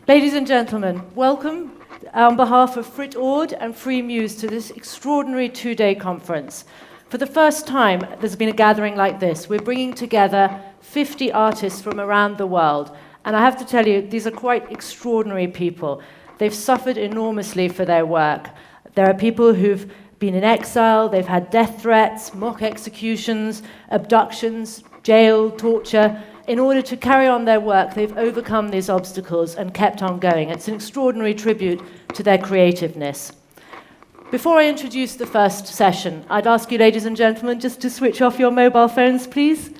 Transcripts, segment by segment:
Ladies and gentlemen, welcome on behalf of Frit Ord and Free Muse to this extraordinary two-day conference. For the first time, there's been a gathering like this. We're bringing together 50 artists from around the world. And I have to tell you, these are quite extraordinary people. They've suffered enormously for their work. There are people who've been in exile, they've had death threats, mock executions, abductions, jail, torture. In order to carry on their work, they've overcome these obstacles and kept on going. It's an extraordinary tribute to their creativeness. Before I introduce the first session, I'd ask you, ladies and gentlemen, just to switch off your mobile phones, please.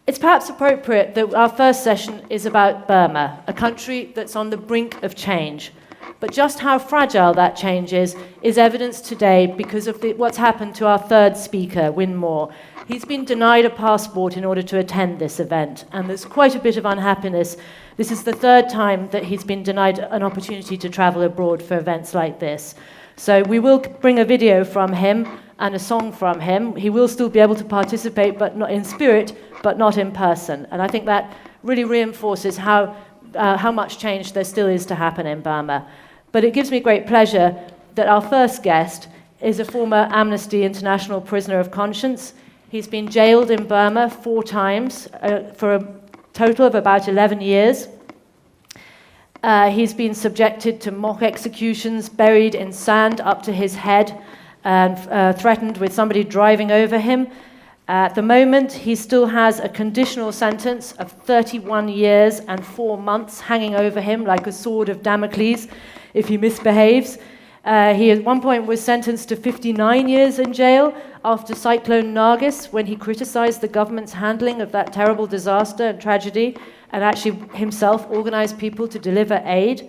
It's perhaps appropriate that our first session is about Burma, a country that's on the brink of change. But just how fragile that change is evidenced today because of what's happened to our third speaker, Win Moore. He's been denied a passport in order to attend this event, and there's quite a bit of unhappiness. This is the third time that he's been denied an opportunity to travel abroad for events like this. So we will bring a video from him and a song from him. He will still be able to participate, but not in spirit, but not in person. And I think that really reinforces how much change there still is to happen in Burma. But it gives me great pleasure that our first guest is a former Amnesty International prisoner of conscience. He's been jailed in Burma 4 times for a total of about 11 years. He's been subjected to mock executions, buried in sand up to his head, and threatened with somebody driving over him. At the moment, he still has a conditional sentence of 31 years and 4 months hanging over him like a sword of Damocles if he misbehaves. He at one point was sentenced to 59 years in jail after Cyclone Nargis, when he criticized the government's handling of that terrible disaster and tragedy, and actually himself organized people to deliver aid.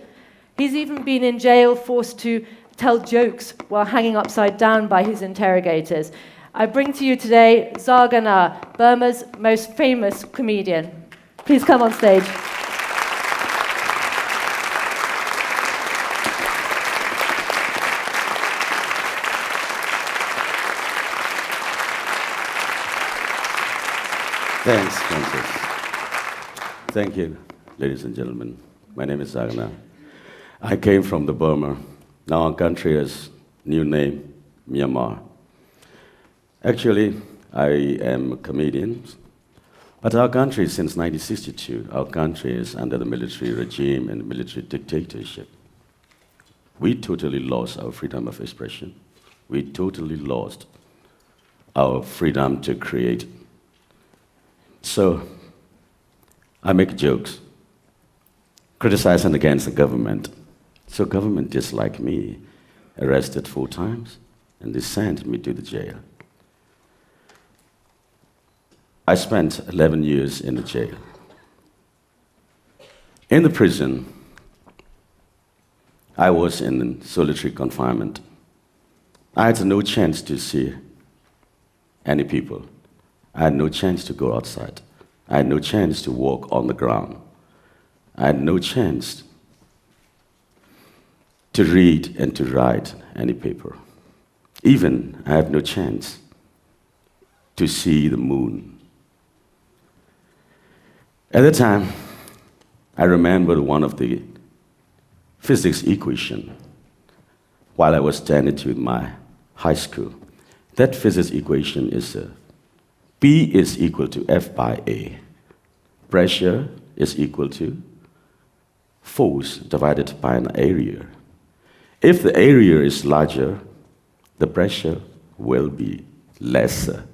He's even been in jail forced to tell jokes while hanging upside down by his interrogators. I bring to you today Zarganar, Burma's most famous comedian. Please come on stage. Thanks, Francis. Thank you, ladies and gentlemen. My name is Zarganar. I came from the Burma. Now our country has new name, Myanmar. Actually, I am a comedian, but our country, since 1962, our country is under the military regime and military dictatorship. We totally lost our freedom of expression. We totally lost our freedom to create. So, I make jokes, criticizing against the government. So government disliked me, arrested 4 times, and they sent me to the jail. I spent 11 years in the jail. In the prison, I was in solitary confinement. I had no chance to see any people. I had no chance to go outside. I had no chance to walk on the ground. I had no chance to read and to write any paper. Even I have no chance to see the moon. At the time, I remembered one of the physics equation while I was standing to my high school. That physics equation is P is equal to F by A. Pressure is equal to force divided by an area. If the area is larger, the pressure will be lesser.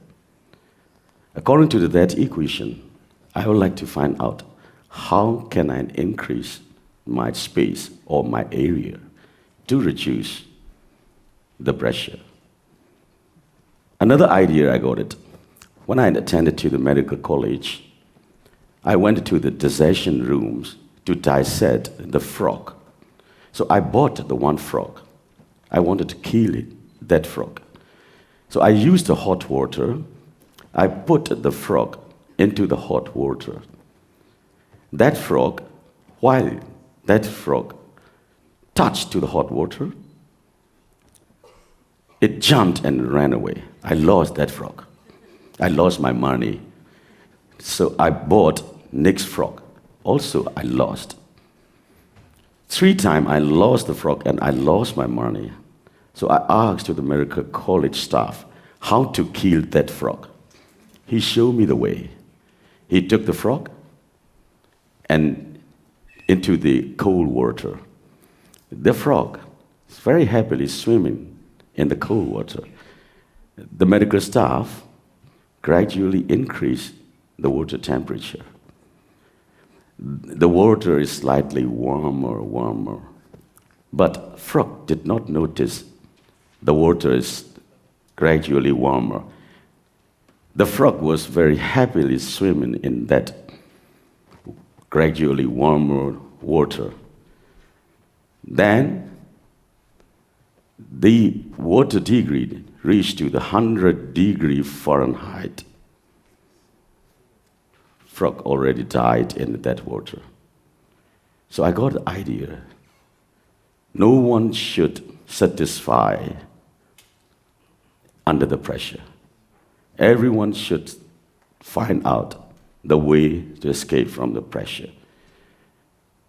According to that equation, I would like to find out how can I increase my space or my area to reduce the pressure. Another idea I got it. When I attended to the medical college, I went to the dissection rooms to dissect the frog. So I bought the one frog. I wanted to kill that frog. So I used the hot water. I put the frog into the hot water. That frog, while that frog touched to the hot water, it jumped and ran away. I lost that frog. I lost my money. So I bought next frog. Also, I lost. 3 times I lost the frog and I lost my money. So I asked to the medical college staff how to kill that frog. He showed me the way. He took the frog and into the cold water. The frog is very happily swimming in the cold water. The medical staff gradually increased the water temperature. The water is slightly warmer. But frog did not notice the water is gradually warmer. The frog was very happily swimming in that gradually warmer water. Then the water degree reached to the 100 degree Fahrenheit. Frog already died in that water. So I got the idea. No one should satisfy under the pressure. Everyone should find out the way to escape from the pressure.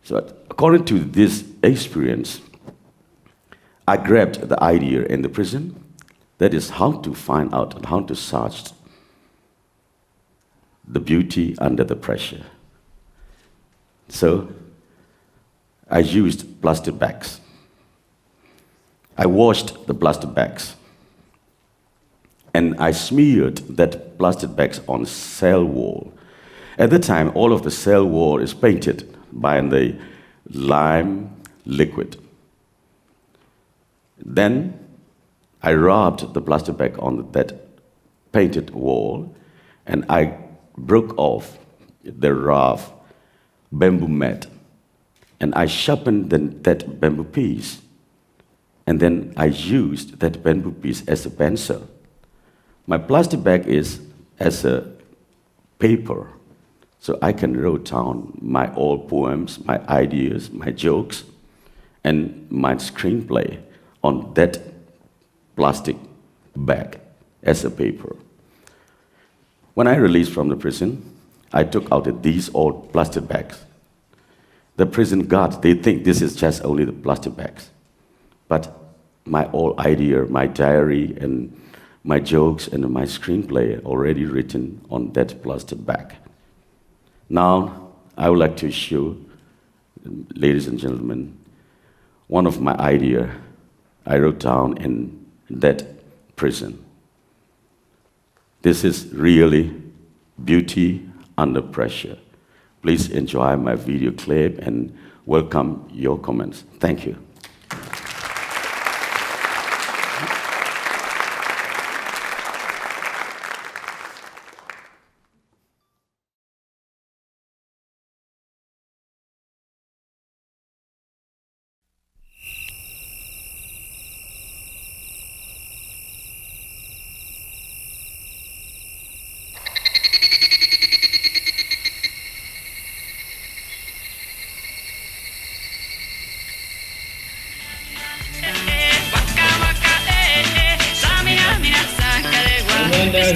So according to this experience, I grabbed the idea in the prison. That is how to find out and how to search the beauty under the pressure. So I used plastic bags. I washed the plastic bags. And I smeared that plastic bags on cell wall. At the time, all of the cell wall is painted by the lime liquid. Then I rubbed the plastic bag on that painted wall, and I broke off the rough bamboo mat, and I sharpened that bamboo piece, and then I used that bamboo piece as a pencil. My plastic bag is as a paper, so I can write down my old poems, my ideas, my jokes, and my screenplay on that plastic bag as a paper. When I released from the prison, I took out these old plastic bags. The prison guards, they think this is just only the plastic bags. But my old idea, my diary, and my jokes and my screenplay already written on that plastic bag. Now, I would like to show, ladies and gentlemen, one of my ideas I wrote down in that prison. This is really beauty under pressure. Please enjoy my video clip and welcome your comments. Thank you.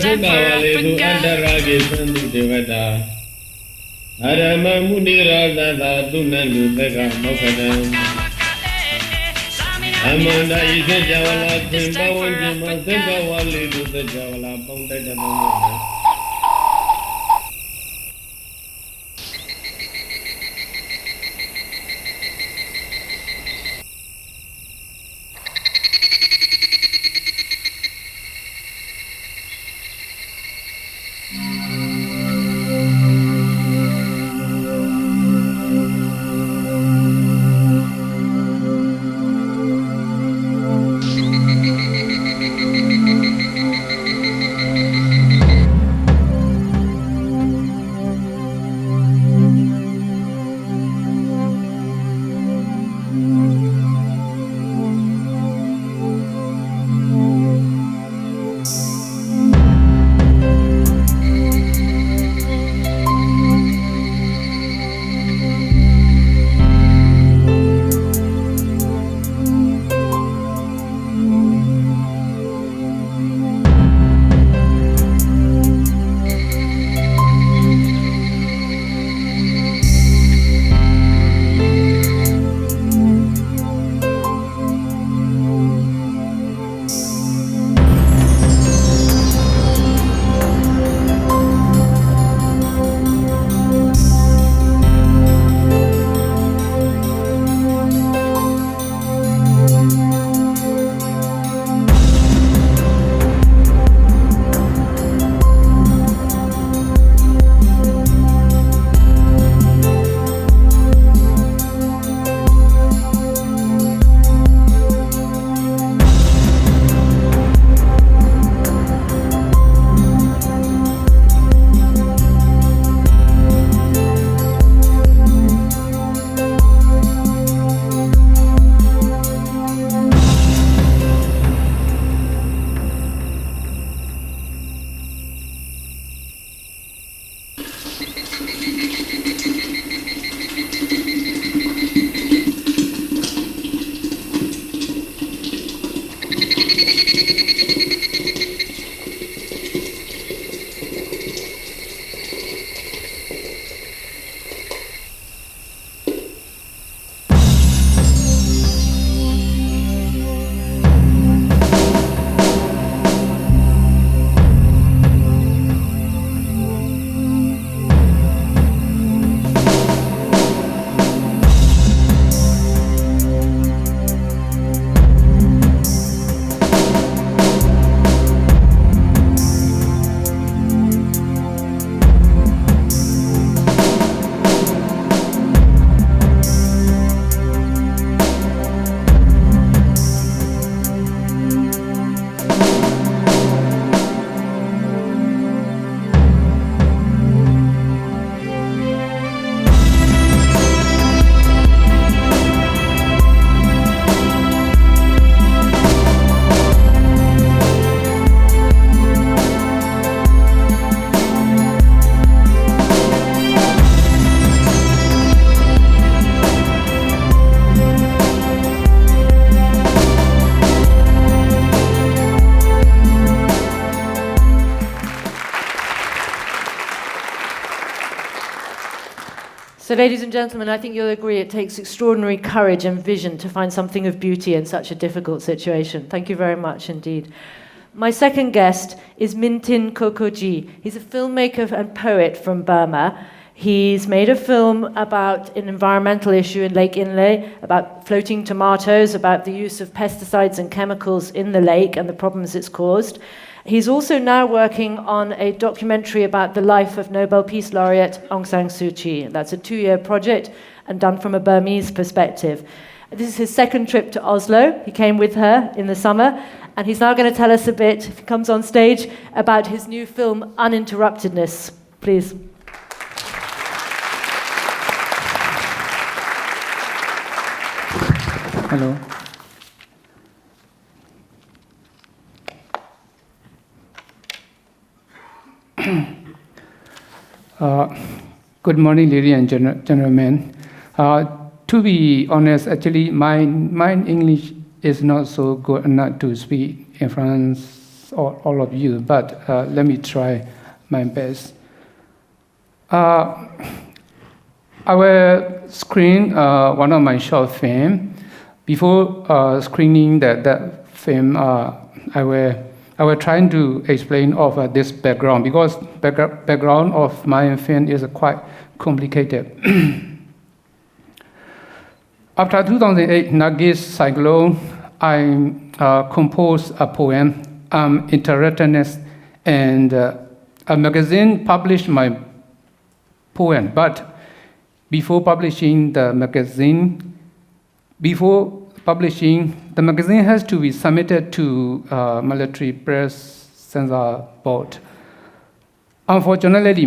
Andarage Sandu Devata Arama Munirada Dunalu Vega Mokadam Amanda is a Javala Timba Wajima Timba Wali to the Javala Ponta. So, ladies and gentlemen, I think you'll agree it takes extraordinary courage and vision to find something of beauty in such a difficult situation. Thank you very much indeed. My second guest is Htin Kokoji. He's a filmmaker and poet from Burma. He's made a film about an environmental issue in Lake Inle, about floating tomatoes, about the use of pesticides and chemicals in the lake and the problems it's caused. He's also now working on a documentary about the life of Nobel Peace Laureate Aung San Suu Kyi. That's a 2-year project and done from a Burmese perspective. This is his second trip to Oslo. He came with her in the summer, and he's now going to tell us a bit, if he comes on stage, about his new film, Uninterruptedness. Please. Hello. Good morning, ladies and gentlemen. To be honest, actually, my English is not so good enough to speak in front of all of you, but let me try my best. I will screen one of my short film. Before screening that film, I will try to explain of this background, because background of my film is quite complicated. After 2008 Nagis cyclone, I composed a poem, Interruptedness, and a magazine published my poem. But before publishing, the magazine has to be submitted to military press censor board. Unfortunately,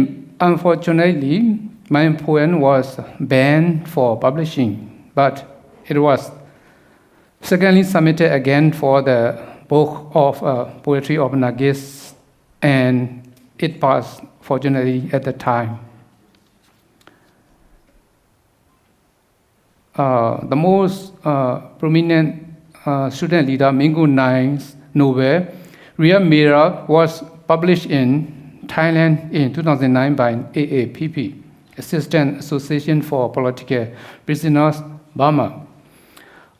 my poem was banned for publishing, but it was secondly submitted again for the book of poetry of Nagis, and it passed, fortunately, at the time. The most prominent student leader, Mingo Nai's novel, Real Mirror, was published in Thailand in 2009 by AAPP, Assistant Association for Political Prisoners, Burma.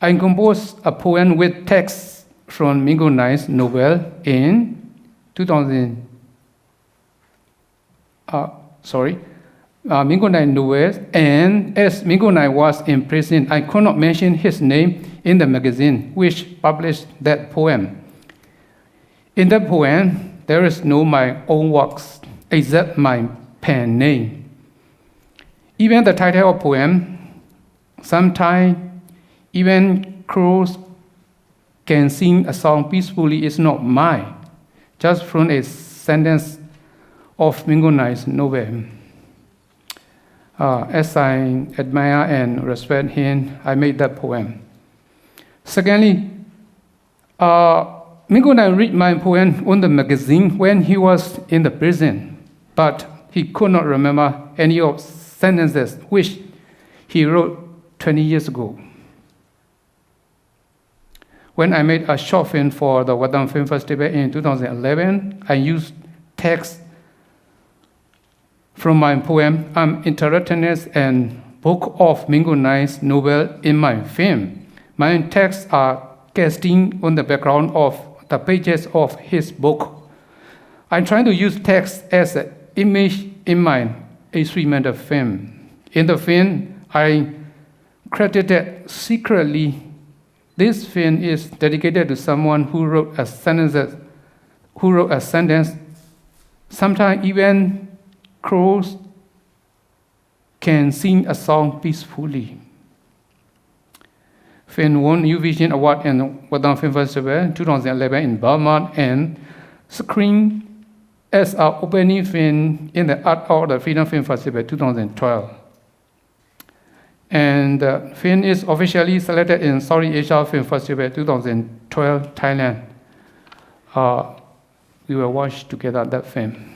I composed a poem with text from Mingo Nai's novel in Mingo Nai novel, and as Mingo Nai was in prison, I could not mention his name in the magazine which published that poem. In that poem, there is no my own works except my pen name. Even the title of poem, sometimes even crows can sing a song peacefully, is not mine, just from a sentence of Mingo Nai's novel. As I admire and respect him, I made that poem. Secondly, Mingo Nai read my poem on the magazine when he was in the prison, but he could not remember any of sentences which he wrote 20 years ago. When I made a short film for the Wadam Film Festival in 2011, I used text from my poem, Interruptedness, and book of Mingo Nai's novel in my film. My texts are casting on the background of the pages of his book. I'm trying to use text as an image in my experimental film. In the film, I credited secretly this film is dedicated to someone who wrote a sentence. Sometimes even crows can sing a song peacefully. Film won New Vision Award in Wadam Film Festival 2011 in Burma and screened as an opening film in the Art of the Freedom Film Festival 2012. And the film is officially selected in Southeast Asia Film Festival 2012 Thailand. We will watch together that film.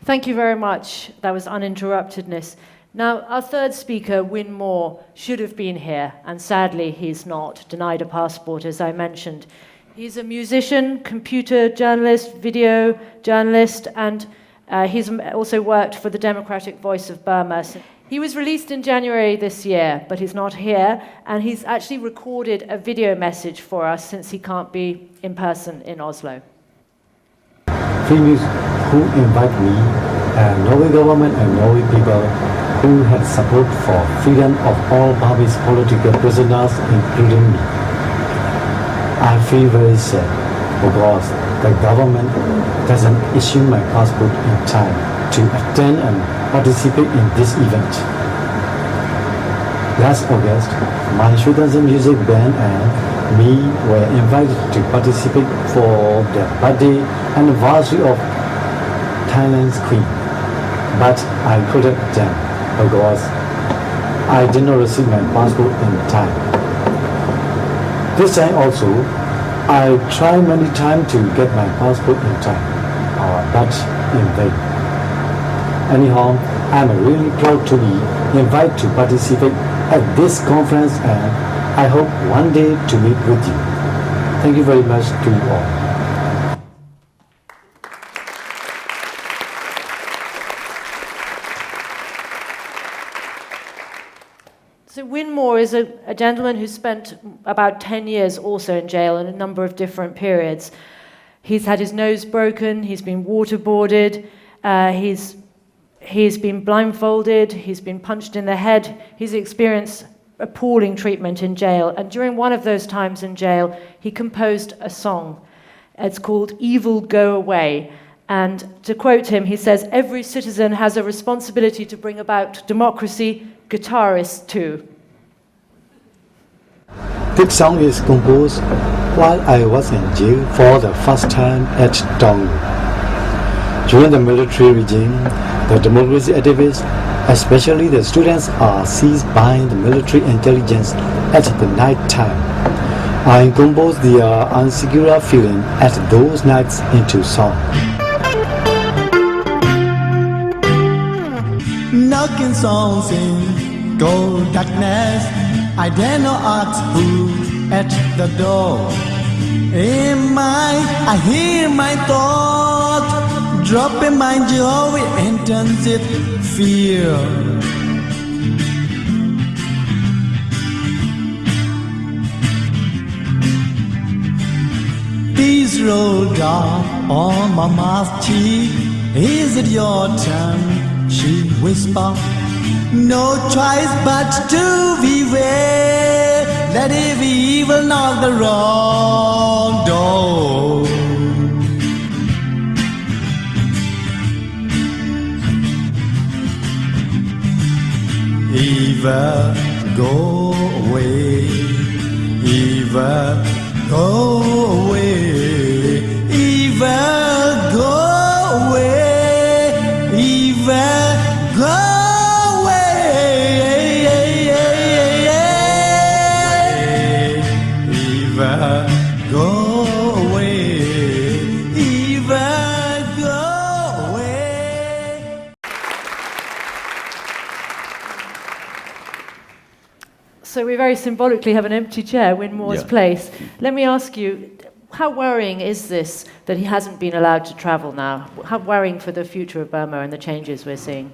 Thank you very much. That was uninterruptedness. Now, our third speaker, Win Moore, should have been here, and sadly he's not, denied a passport, as I mentioned. He's a musician, computer journalist, video journalist, and he's also worked for the Democratic Voice of Burma. He was released in January this year, but he's not here, and he's actually recorded a video message for us since he can't be in person in Oslo. Filmmakers who invite me, Norway government and Norway people who had support for freedom of all Burmese political prisoners, including me. I feel very sad because the government doesn't issue my passport in time to attend and participate in this event. Last August, my students music band and me were invited to participate for the birthday anniversary of Thailand's Queen, but I couldn't attend because I did not receive my passport in time. This time also, I tried many times to get my passport in time, but in vain. Anyhow, I'm really proud to be invited to participate at this conference, and I hope one day to meet with you. Thank you very much to you all. So Win Moore is a gentleman who spent about 10 years also in jail in a number of different periods. He's had his nose broken, he's been waterboarded, he's been blindfolded, he's been punched in the head, he's experienced appalling treatment in jail. And during one of those times in jail, he composed a song. It's called Evil Go Away. And to quote him, he says, "Every citizen has a responsibility to bring about democracy, guitarists too." This song is composed while I was in jail for the first time at Dong. During the military regime, the democracy activists, especially the students, are seized by the military intelligence at the night time. I composed the insecure feeling at those nights into song. Knocking songs in cold darkness, I dare not ask who at the door. I hear my thoughts, dropping my jaw with intensive fear. Tears roll down on my mouth cheek. Is it your turn? She whispered. No choice but to beware. Let it be evil, not the wrong door. Evil, go away. Evil, go away. Evil, go away. Evil, go away. Evil, go away. Evil, go away. So we very symbolically have an empty chair, Win Moore's place. Let me ask you, how worrying is this that he hasn't been allowed to travel now? How worrying for the future of Burma and the changes we're seeing?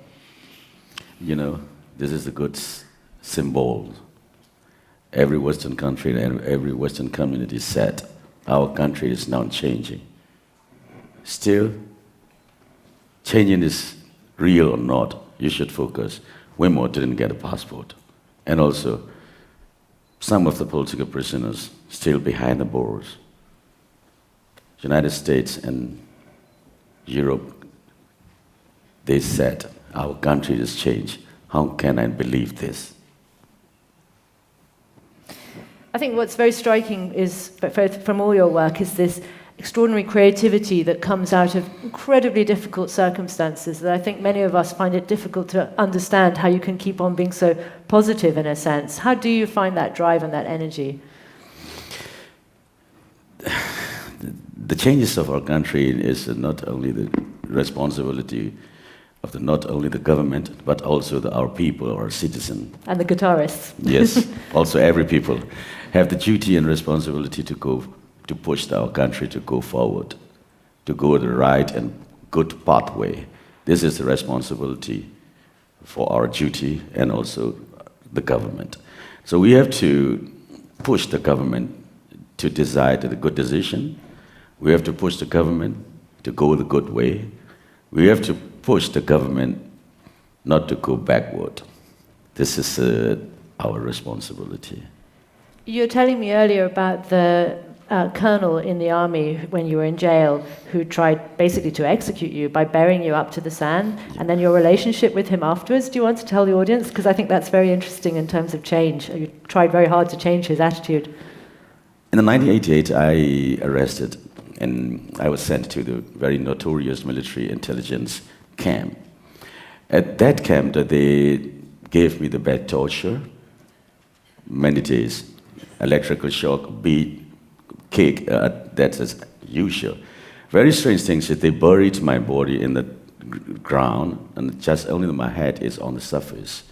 You know, this is a good symbol. Every Western country and every Western community said, our country is now changing. Still, changing is real or not, you should focus. Win Moore didn't get a passport. And also, some of the political prisoners still behind the bars. United States and Europe, they said, our country has changed. How can I believe this? I think what's very striking is, from all your work, is this extraordinary creativity that comes out of incredibly difficult circumstances that I think many of us find it difficult to understand how you can keep on being so positive in a sense. How do you find that drive and that energy? The changes of our country is not only the responsibility of not only the government, but also our people, our citizens. And the guitarists. Yes, also every people have the duty and responsibility to push our country to go forward, to go the right and good pathway. This is the responsibility for our duty and also the government. So we have to push the government to decide a good decision. We have to push the government to go the good way. We have to push the government not to go backward. This is our responsibility. You were telling me earlier about the colonel in the army when you were in jail who tried basically to execute you by burying you up to the sand, and then your relationship with him afterwards. Do you want to tell the audience? Because I think that's very interesting in terms of change. You tried very hard to change his attitude. In 1988, I arrested and I was sent to the very notorious military intelligence camp. At that camp, they gave me the bad torture, many days, electrical shock, beat, kick, that's as usual. Very strange things that they buried my body in the ground and just only my head is on the surface.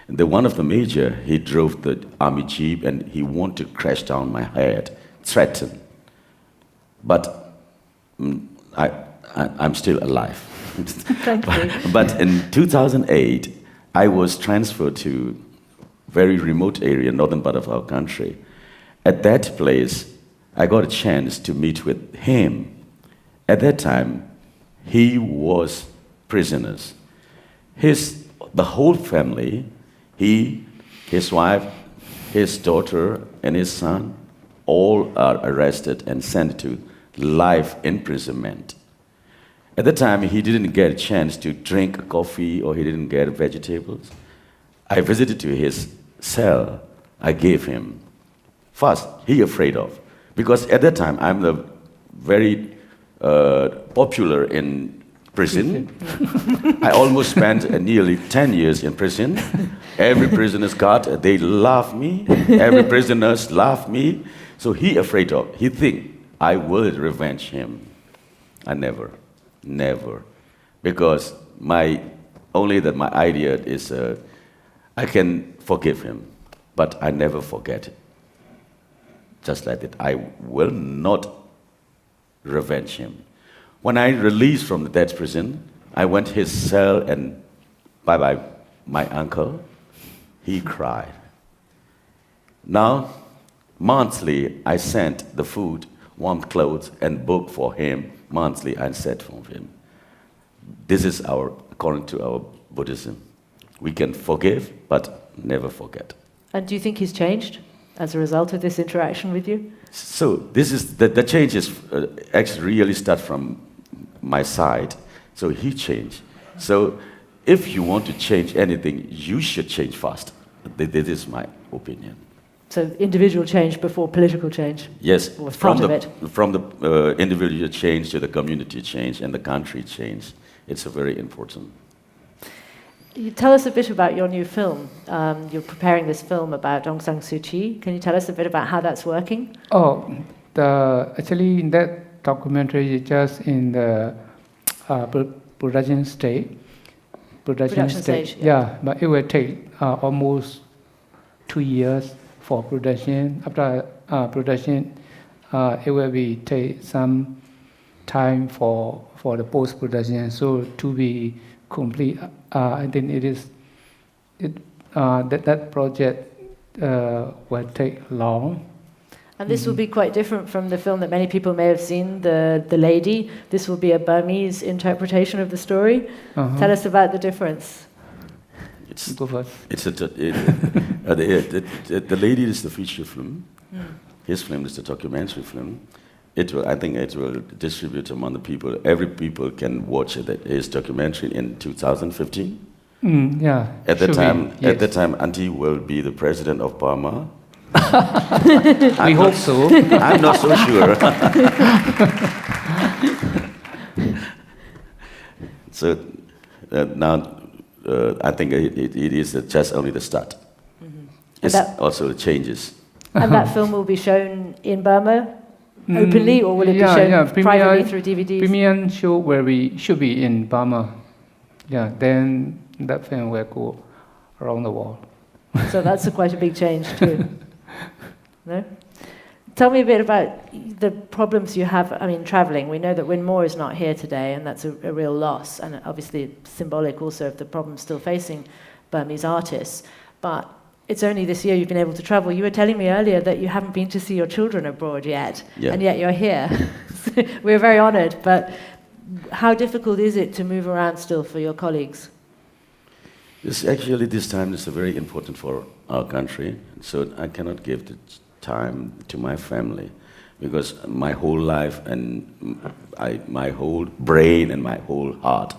And one of the major, he drove the army jeep and he wanted to crash down my head, threatened. But I'm still alive. Thank you. But in 2008, I was transferred to a very remote area, northern part of our country. At that place, I got a chance to meet with him. At that time, he was prisoners. The whole family, he, his wife, his daughter, and his son, all are arrested and sent to life imprisonment. At the time, he didn't get a chance to drink coffee or he didn't get vegetables. I visited to his cell. I gave him. First, he afraid of. Because at that time, I'm the very popular in prison. I almost spent nearly 10 years in prison. Every prisoner's got, they love me. Every prisoners love me. So he afraid of. He think I will revenge him. I never. Because my idea is I can forgive him, but I never forget it. Just like that, I will not revenge him. When I released from that prison, I went to his cell and bye-bye, my uncle. He cried. Now, monthly, I sent the food, warm clothes, and book for him. Monthly, I sent from him. This is according to our Buddhism. We can forgive, but never forget. And do you think he's changed as a result of this interaction with you? So this is the changes actually really start from my side. So he changed. So if you want to change anything, you should change fast. This is my opinion. So individual change before political change? Yes, was part of it. From the individual change to the community change and the country change. It's a very important. You tell us a bit about your new film. You're preparing this film about Aung San Suu Kyi. Can you tell us a bit about how that's working? Oh, actually in that documentary is just in the production stage. Production stage. Yeah, but it will take almost 2 years for production. After production, it will take some time for the post-production. So to be complete, I think that project will take long. And this will be quite different from the film that many people may have seen, The Lady. This will be a Burmese interpretation of the story. Tell us about the difference. Go first. The Lady is the feature film. His film is the documentary film. I think it will distribute among the people. Every people can watch his documentary in 2015. Yeah. At the time, Auntie will be the president of Burma. We hope so. I'm not so sure. So now, I think it is just only the start. It's also changes. And that film will be shown in Burma openly, or will it be shown privately through DVDs? Premiere show should be in Burma. Yeah, then that film will go around the world. So that's quite a big change too. No? Tell me a bit about the problems you have, travelling. We know that Win Moore is not here today, and that's a real loss, and obviously symbolic also of the problems still facing Burmese artists. But it's only this year you've been able to travel. You were telling me earlier that you haven't been to see your children abroad yet, and yet you're here. We're very honoured, but how difficult is it to move around still for your colleagues? Actually, this time is very important for our country, so I cannot give the time to my family, because my whole life and my whole brain and my whole heart,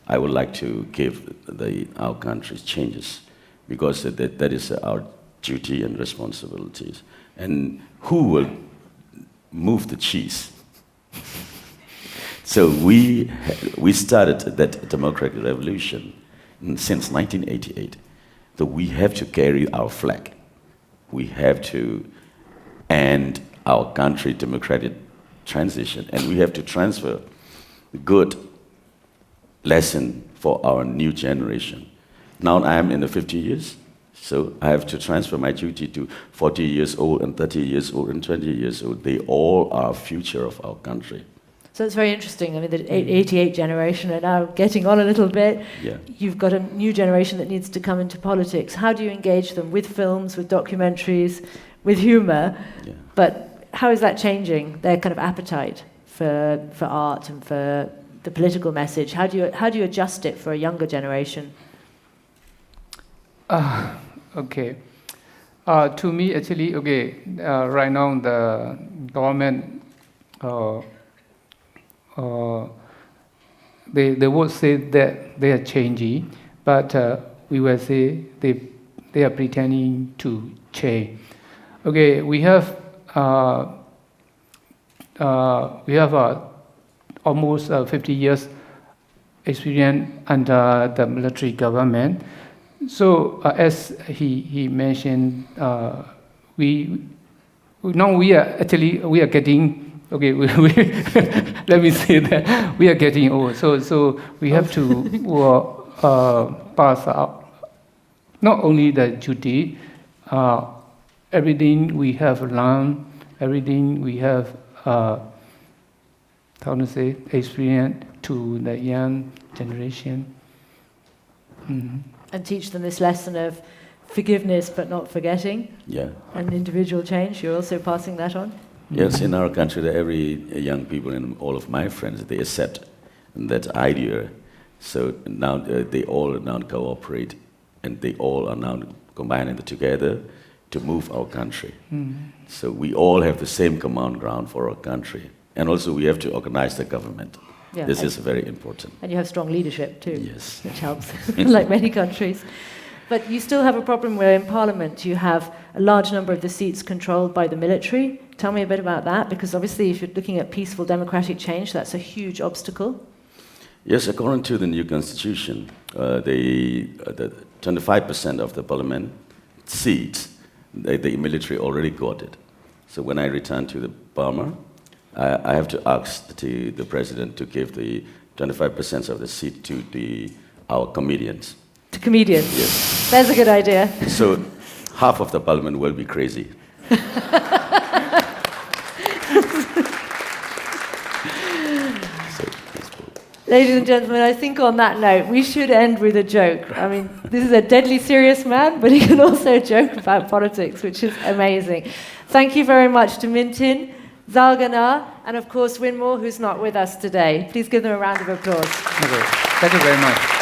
I would like to give our country's changes, because that is our duty and responsibilities. And who will move the cheese? So we started that democratic revolution since 1988. So we have to carry our flag. We have to end our country democratic transition, and we have to transfer good lesson for our new generation. Now I am in the 50 years, so I have to transfer my duty to 40 years old and 30 years old and 20 years old. They all are future of our country. So it's very interesting. The 88 generation are now getting on a little bit. Yeah. You've got a new generation that needs to come into politics. How do you engage them with films, with documentaries, with humour? Yeah. But how is that changing their kind of appetite for art and for the political message? How do you adjust it for a younger generation? Okay. To me, actually, right now the government, they would say that they are changing, but we will say they are pretending to change. Okay, we have almost 50 years experience under the military government. So as he mentioned, we are getting. Okay, let me say that we are getting old. So we have to pass up not only the duty, everything we have learned, everything we have experience to the young generation. Mm-hmm. And teach them this lesson of forgiveness but not forgetting. Yeah. And individual change. You're also passing that on? Yes, in our country, every young people and all of my friends, they accept that idea. So now they all now cooperate, and they all are now combining together to move our country. Mm-hmm. So we all have the same command ground for our country. And also we have to organize the government. Yeah, this is very important. And you have strong leadership too, yes, which helps, like many countries. But you still have a problem where in Parliament you have a large number of the seats controlled by the military. Tell me a bit about that, because obviously if you're looking at peaceful democratic change, that's a huge obstacle. Yes, according to the new constitution, the 25% of the Parliament seats, the military already got it. So when I return to the Burma, I have to ask the president to give the 25% of the seat to our comedians. To comedians? Yes. That's a good idea. So half of the parliament will be crazy. Ladies and gentlemen, I think on that note, we should end with a joke. I mean, this is a deadly serious man, but he can also joke about politics, which is amazing. Thank you very much to Htin, Zarganar, and of course Win Moore, who's not with us today. Please give them a round of applause. Okay. Thank you very much.